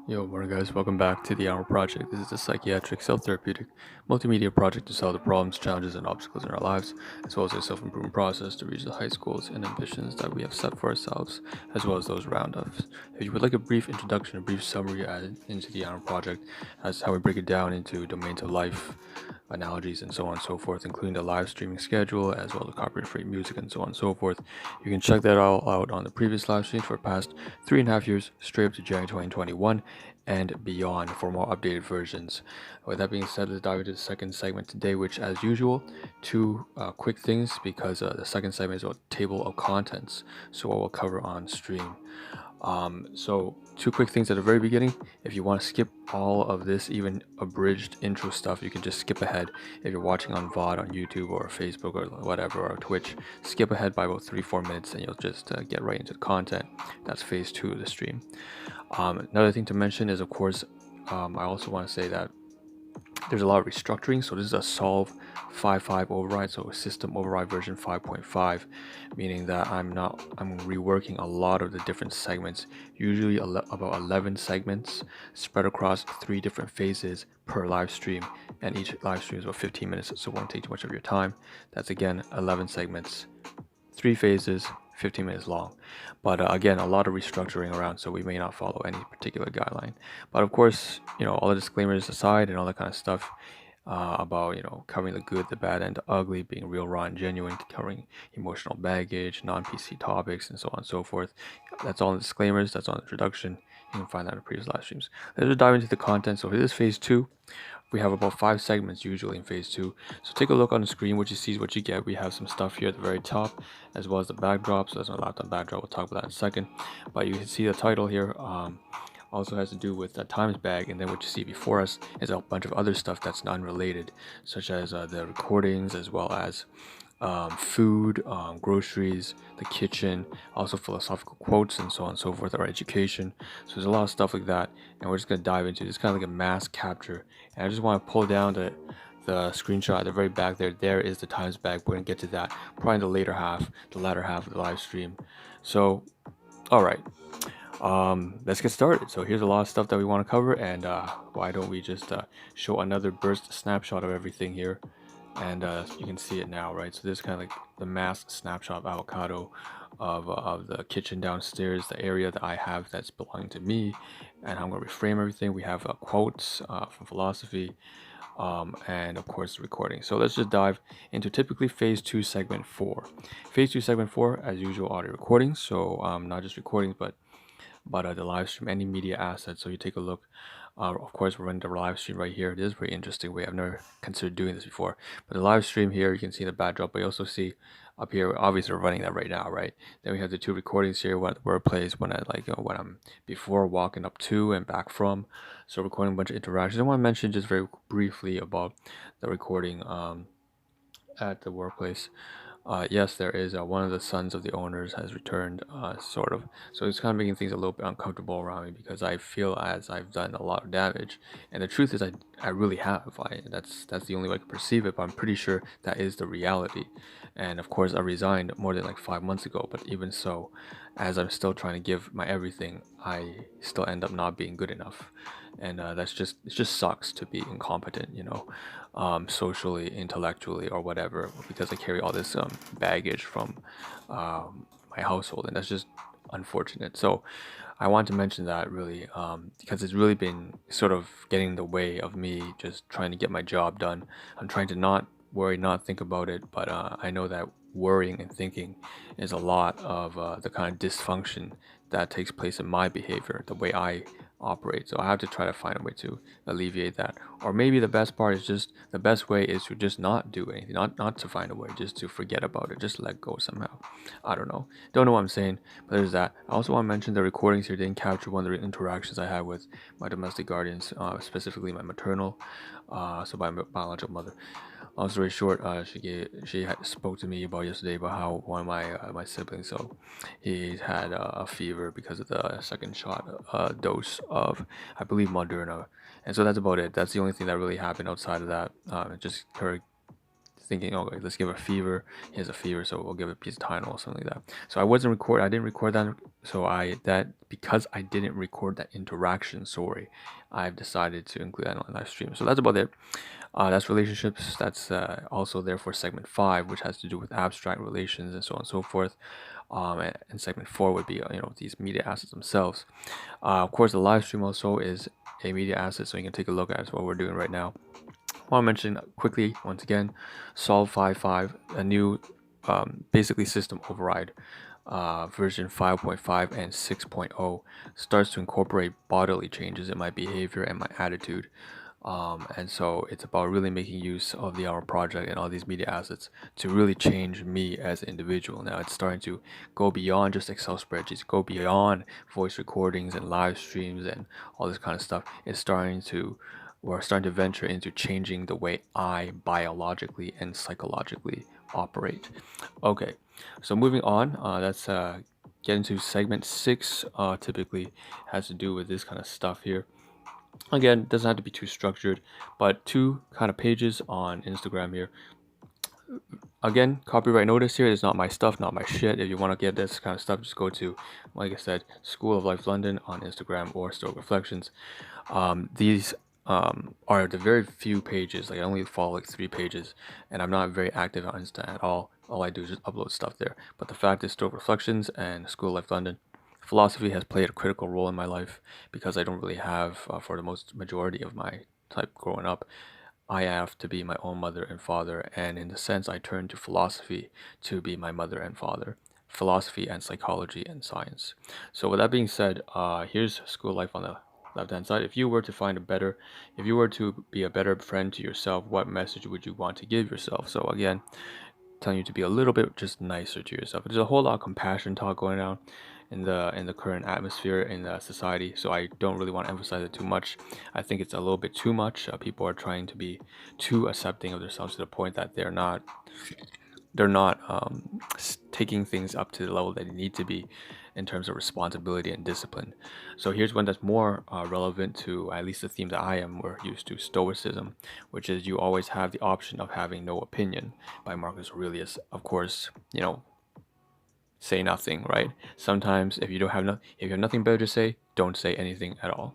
Yo, morning guys, welcome back to the Ahn Rho Project. This is a psychiatric, self-therapeutic, multimedia project to solve the problems, challenges, and obstacles in our lives, as well as a self-improvement process to reach the high goals and ambitions that we have set for ourselves, as well as those around us. If you would like a brief introduction, a brief summary added into the Ahn Rho Project, as how we break it down into domains of life, analogies, and so on and so forth, including the live streaming schedule, as well as copyright-free music, and so on and so forth. You can check that all out on the previous live streams for the past 3.5 years, straight up to January 2021 and beyond for more updated versions. With that being said, let's dive into the second segment today, which, as usual, two quick things because the second segment is a table of contents, so what we'll cover on stream. So two quick things at the very beginning. If you want to skip all of this, even abridged intro stuff, you can just skip ahead. If you're watching on VOD on YouTube or Facebook or whatever, or Twitch, skip ahead by about 3-4 minutes and you'll just get right into the content. That's phase 2 of the stream. Another thing to mention is, of course, I also want to say that there's a lot of restructuring. So this is a solve 5.5 override, so a system override version 5.5, meaning that I'm reworking a lot of the different segments, usually about 11 segments spread across 3 different phases per live stream, and each live stream is about 15 minutes, so it won't take too much of your time. That's again 11 segments, 3 phases, 15 minutes long. But again, a lot of restructuring around, so we may not follow any particular guideline. But of course, all the disclaimers aside and all that kind of stuff about, covering the good, the bad, and the ugly, being real, raw, and genuine, covering emotional baggage, non-PC topics, and so on and so forth. That's all in the disclaimers, that's on the introduction. You can find that in the previous live streams. Let's just dive into the content. So this is phase 2. We have about 5 segments usually in phase 2. So take a look on the screen. What you see is what you get. We have some stuff here at the very top, as well as the backdrop. So that's my laptop backdrop. We'll talk about that in a second. But you can see the title here also has to do with the times bag, and then what you see before us is a bunch of other stuff that's non-related, such as the recordings, as well as food, groceries, the kitchen, also philosophical quotes, and so on and so forth, our education. So there's a lot of stuff like that, and we're just going to dive into this kind of like a mass capture. And I just want to pull down the screenshot at the very back there. There is the times bag. We're going to get to that probably in the latter half of the live stream. So, all right. Let's get started. So here's a lot of stuff that we want to cover, and why don't we just show another burst snapshot of everything here, and you can see it now, right? So this is kind of like the mass snapshot of avocado of the kitchen downstairs, the area that I have that's belonging to me, and I'm going to reframe everything. We have quotes from philosophy, and of course the recording. So let's just dive into typically phase 2 segment 4. Phase 2 segment 4, as usual, audio recordings. So not just recordings, but the live stream, any media asset. So you take a look. Of course, we're running the live stream right here. It is a very interesting way. I've never considered doing this before. But the live stream here, you can see the backdrop, but you also see up here, obviously we're running that right now, right? Then we have the 2 recordings here, one at the workplace, one at when I'm before walking up to and back from. So recording a bunch of interactions. I want to mention just very briefly about the recording at the workplace. Yes, there is one of the sons of the owners has returned, sort of. So it's kind of making things a little bit uncomfortable around me because I feel as I've done a lot of damage, and the truth is I really have. That's the only way I can perceive it, but I'm pretty sure that is the reality. And of course, I resigned more than like 5 months ago. But even so, as I'm still trying to give my everything, I still end up not being good enough, and it just sucks to be incompetent, socially, intellectually, or whatever, because I carry all this baggage from my household, and that's just unfortunate. So I want to mention that really, because it's really been sort of getting in the way of me just trying to get my job done. I'm trying to not worry, not think about it, but I know that worrying and thinking is a lot of the kind of dysfunction that takes place in my behavior, the way I operate. So I have to try to find a way to alleviate that. Or maybe the best way is to just not do anything, not to find a way, just to forget about it, just let go somehow. I don't know what I'm saying, but there's that. I also want to mention the recordings here didn't capture one of the interactions I had with my domestic guardians, specifically my maternal, so my biological mother. Long story short, she spoke to me about yesterday about how one of my siblings, so he had a fever because of the second shot dose of, I believe, Moderna, and so that's about it. That's the only thing that really happened outside of that. Just her thinking, oh, let's give a fever. He has a fever, so we'll give a piece of Tylenol or something like that. So I didn't record that. So because I didn't record that interaction, sorry, I've decided to include that on live stream. So that's about it. That's relationships. That's also there for segment 5, which has to do with abstract relations and so on and so forth. And segment 4 would be these media assets themselves. Of course, the live stream also is a media asset, so you can take a look at what we're doing right now. I want to mention quickly once again, Solve 5.5, a new basically system override. Version 5.5 and 6.0 starts to incorporate bodily changes in my behavior and my attitude. And so it's about really making use of the Ahn Rho Project and all these media assets to really change me as an individual. Now it's starting to go beyond just Excel spreadsheets, go beyond voice recordings and live streams and all this kind of stuff. We're starting to venture into changing the way I biologically and psychologically operate. Okay, so moving on, let's get into segment 6. Typically has to do with this kind of stuff here. Again, it doesn't have to be too structured, but 2 kind of pages on Instagram here. Again, copyright notice here is not my stuff, not my shit. If you want to get this kind of stuff, just go to, like I said, School of Life London on Instagram or Stoic Reflections. These are the very few pages. Like I only follow like 3 pages, and I'm not very active on Insta at all. All I do is just upload stuff there. But the fact is, Stoic Reflections and School of Life London, philosophy has played a critical role in my life because I don't really have, for the most majority of my type growing up, I have to be my own mother and father, and in the sense, I turn to philosophy to be my mother and father. Philosophy and psychology and science. So with that being said, here's School Life on the left-hand side. If you were to be a better friend to yourself, what message would you want to give yourself? So again, telling you to be a little bit just nicer to yourself. There's a whole lot of compassion talk going on in the current atmosphere in the society, so I don't really want to emphasize it too much. I think it's a little bit too much. People are trying to be too accepting of themselves to the point that they're not taking things up to the level that they need to be in terms of responsibility and discipline. So here's one that's more relevant to at least the theme that I am more used to, Stoicism, which is you always have the option of having no opinion, by Marcus Aurelius. Of course, say nothing, right? Sometimes if you have nothing better to say, don't say anything at all.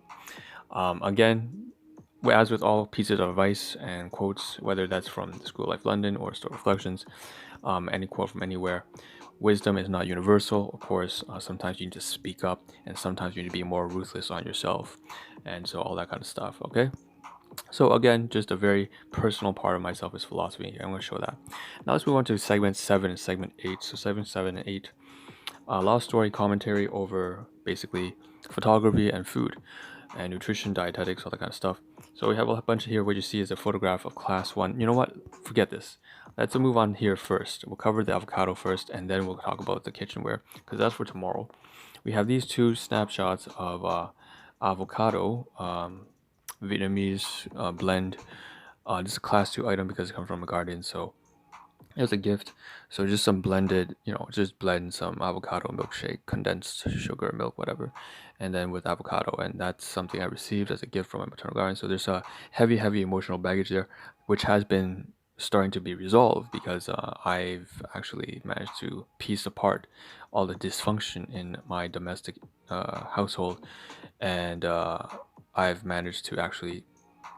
Again, as with all pieces of advice and quotes, whether that's from the School of Life London or Stoic Reflections, any quote from anywhere, wisdom is not universal. Of course, sometimes you need to speak up, and sometimes you need to be more ruthless on yourself, and so all that kind of stuff. Okay. So again, just a very personal part of myself is philosophy. I'm going to show that. Now let's move on to segment 7 and segment 8. So segment 7 and 8, a lot of story commentary over basically photography and food and nutrition, dietetics, all that kind of stuff. So we have a bunch here. What you see is a photograph of class 1. You know what? Forget this. Let's move on here first. We'll cover the avocado first, and then we'll talk about the kitchenware, because that's for tomorrow. We have these 2 snapshots of avocado, Vietnamese blend. This is a class 2 item because it comes from a garden, so it was a gift. So just some blended, just blend some avocado milkshake, condensed sugar, milk, whatever, and then with avocado. And that's something I received as a gift from my maternal guardian. So there's a heavy emotional baggage there, which has been starting to be resolved because I've actually managed to piece apart all the dysfunction in my domestic household, and I've managed to actually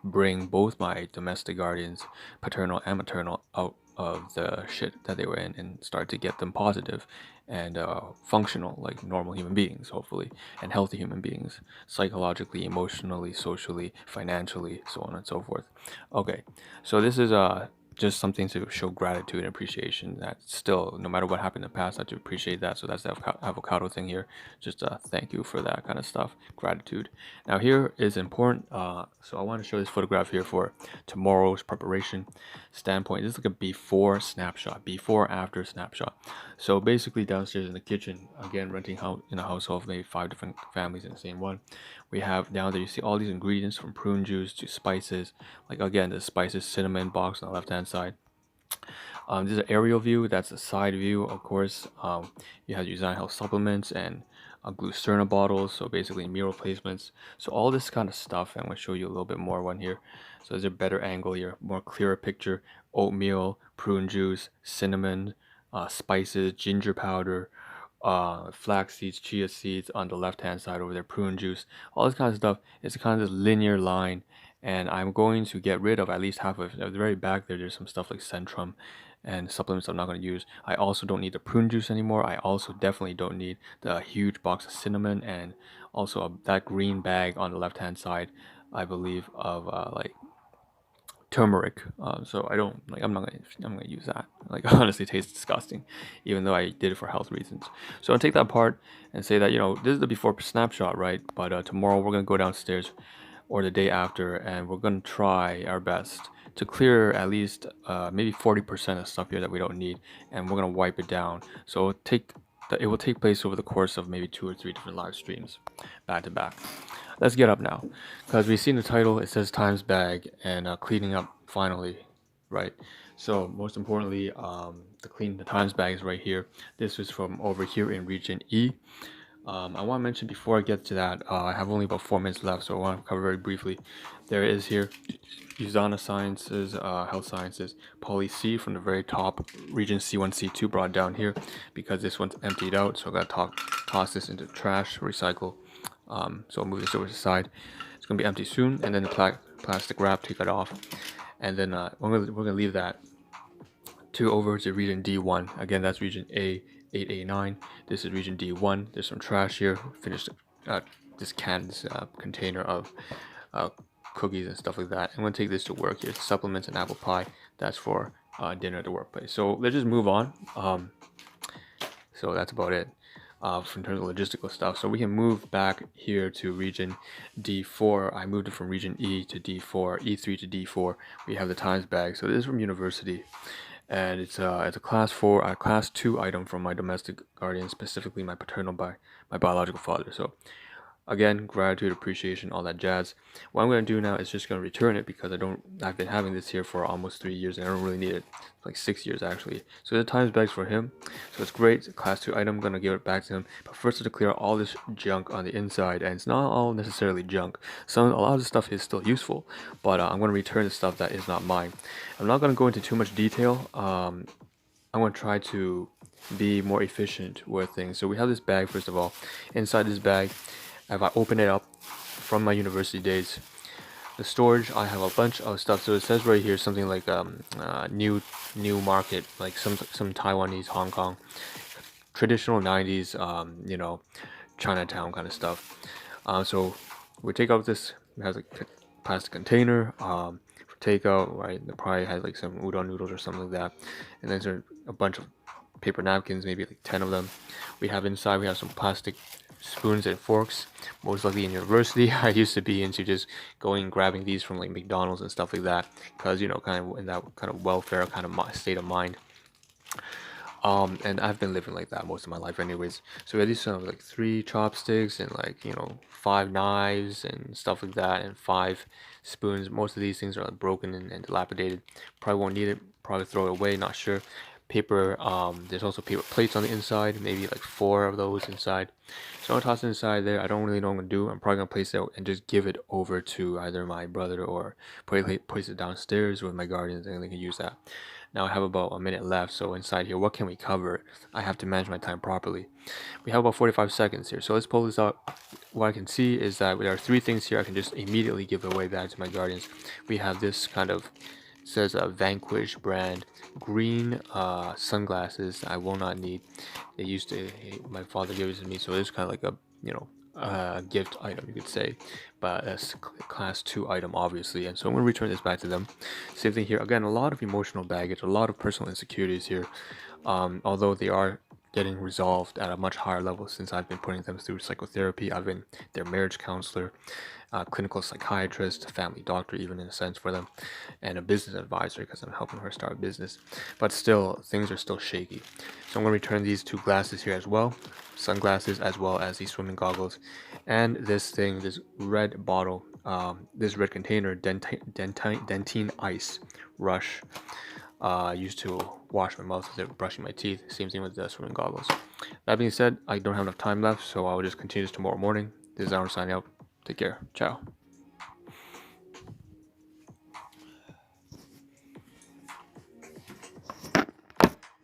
bring both my domestic guardians, paternal and maternal, out of the shit that they were in and start to get them positive and functional like normal human beings, hopefully, and healthy human beings, psychologically, emotionally, socially, financially, so on and so forth. Okay, so this is just something to show gratitude and appreciation that still, no matter what happened in the past, I have to appreciate that. So that's the avocado thing here. Just thank you for that kind of stuff, gratitude. Now here is important. So I want to show this photograph here for tomorrow's preparation standpoint. This is like a before snapshot, before after snapshot. So basically downstairs in the kitchen, again, renting in a household of maybe 5 different families in the same one. We have down there, you see all these ingredients from prune juice to spices. Like again, the spices cinnamon box on the left hand side. This is an aerial view. That's a side view, of course. You have Design Health supplements and Glucerna bottles, so basically meal replacements. So all this kind of stuff, I'm going to show you a little bit more one here. So there's a better angle here, more clearer picture. Oatmeal, prune juice, cinnamon, spices, ginger powder, flax seeds, chia seeds on the left hand side over there, prune juice, all this kind of stuff. It's a kind of this linear line, and I'm going to get rid of at least half of it. At the very back there, there's some stuff like Centrum and supplements I'm not going to use. I also don't need the prune juice anymore. I also definitely don't need the huge box of cinnamon, and also that green bag on the left hand side, I believe, of like turmeric. So I don't like. I'm gonna use that. Like honestly, it tastes disgusting, even though I did it for health reasons. So I'll take that apart and say that this is the before snapshot, right? But tomorrow we're gonna go downstairs, or the day after, and we're gonna try our best to clear at least maybe 40% of stuff here that we don't need, and we're gonna wipe it down. So it will take place over the course of maybe 2 or 3 different live streams, back to back. Let's get up now, because we've seen the title. It says Times Bag and cleaning up finally, right? So most importantly, the Times Bag is right here. This is from over here in region E. I want to mention before I get to that, I have only about 4 minutes left, so I want to cover very briefly. There is here Usana Sciences, Health Sciences, Poly C from the very top, region C1, C2 brought down here because this one's emptied out, so I got to toss this into trash, recycle. So I'll move this over to the side. It's going to be empty soon, and then the plastic wrap, take that off. And then we're going to leave that to over to region D1. Again, that's region A8A9. This is region D1. There's some trash here. Finished this container of cookies and stuff like that. I'm going to take this to work here. Supplements and apple pie. That's for dinner at the workplace. So let's just move on. So that's about it. In terms of logistical stuff, so we can move back here to region D4. I moved it from region E to D4, E3 to D4. We have the Times Bag. So this is from university, and it's a class 2 item from my domestic guardian, specifically my my biological father. So again, gratitude, appreciation, all that jazz. What I'm going to do now is just going to return it because I've been having this here for almost 3 years and I don't really need it. Like 6 years actually. So the Times Bag's for him. So it's great. It's a class 2 item. I'm going to give it back to him. But first to clear all this junk on the inside, and it's not all necessarily junk. A lot of the stuff is still useful, but I'm going to return the stuff that is not mine. I'm not going to go into too much detail. I'm going to try to be more efficient with things. So we have this bag first of all. Inside this bag, if I open it up from my university days, the storage, I have a bunch of stuff. So it says right here something like new market, like some Taiwanese, Hong Kong, traditional 90s, Chinatown kind of stuff. So we take out this. It has a plastic container for takeout, right? It probably has like some udon noodles or something like that, and then there's a bunch of paper napkins, maybe like 10 of them. We have some plastic spoons and forks, most likely in university. I used to be into just going and grabbing these from like McDonald's and stuff like that, because kind of in that kind of welfare kind of state of mind. And I've been living like that most of my life anyways. So we had these like 3 chopsticks and like 5 knives and stuff like that, and 5 spoons. Most of these things are like broken and dilapidated. Probably won't need it, probably throw it away, not sure. Paper, there's also paper plates on the inside, maybe like 4 of those inside. So I'm gonna toss it inside there. I don't really know what I'm gonna do. I'm probably gonna place it out and just give it over to either my brother or place it downstairs with my guardians, and they can use that. Now I have about a minute left, so inside here, what can we cover? I have to manage my time properly. We have about 45 seconds here, so let's pull this out. What I can see is that there are 3 things here I can just immediately give away back to my guardians. We have this kind of, says a Vanquish brand green sunglasses I will not need. They used to, my father gave it to me, so it's kind of like a gift item, you could say, but that's class 2 item obviously, and so I'm going to return this back to them. Same thing here, again, a lot of emotional baggage, a lot of personal insecurities here, although they are getting resolved at a much higher level since I've been putting them through psychotherapy. I've been their marriage counselor, clinical psychiatrist, family doctor even in a sense for them, and a business advisor because I'm helping her start a business. But still, things are still shaky. So I'm going to return these 2 glasses here as well, sunglasses, as well as these swimming goggles, and this red bottle, this red container, Dentine Ice Rush. used to wash my mouth with it, brushing my teeth. Same thing with the swimming goggles. That being said, I don't have enough time left, so I will just continue this tomorrow morning. This is Ahn signing out. Take care. Ciao.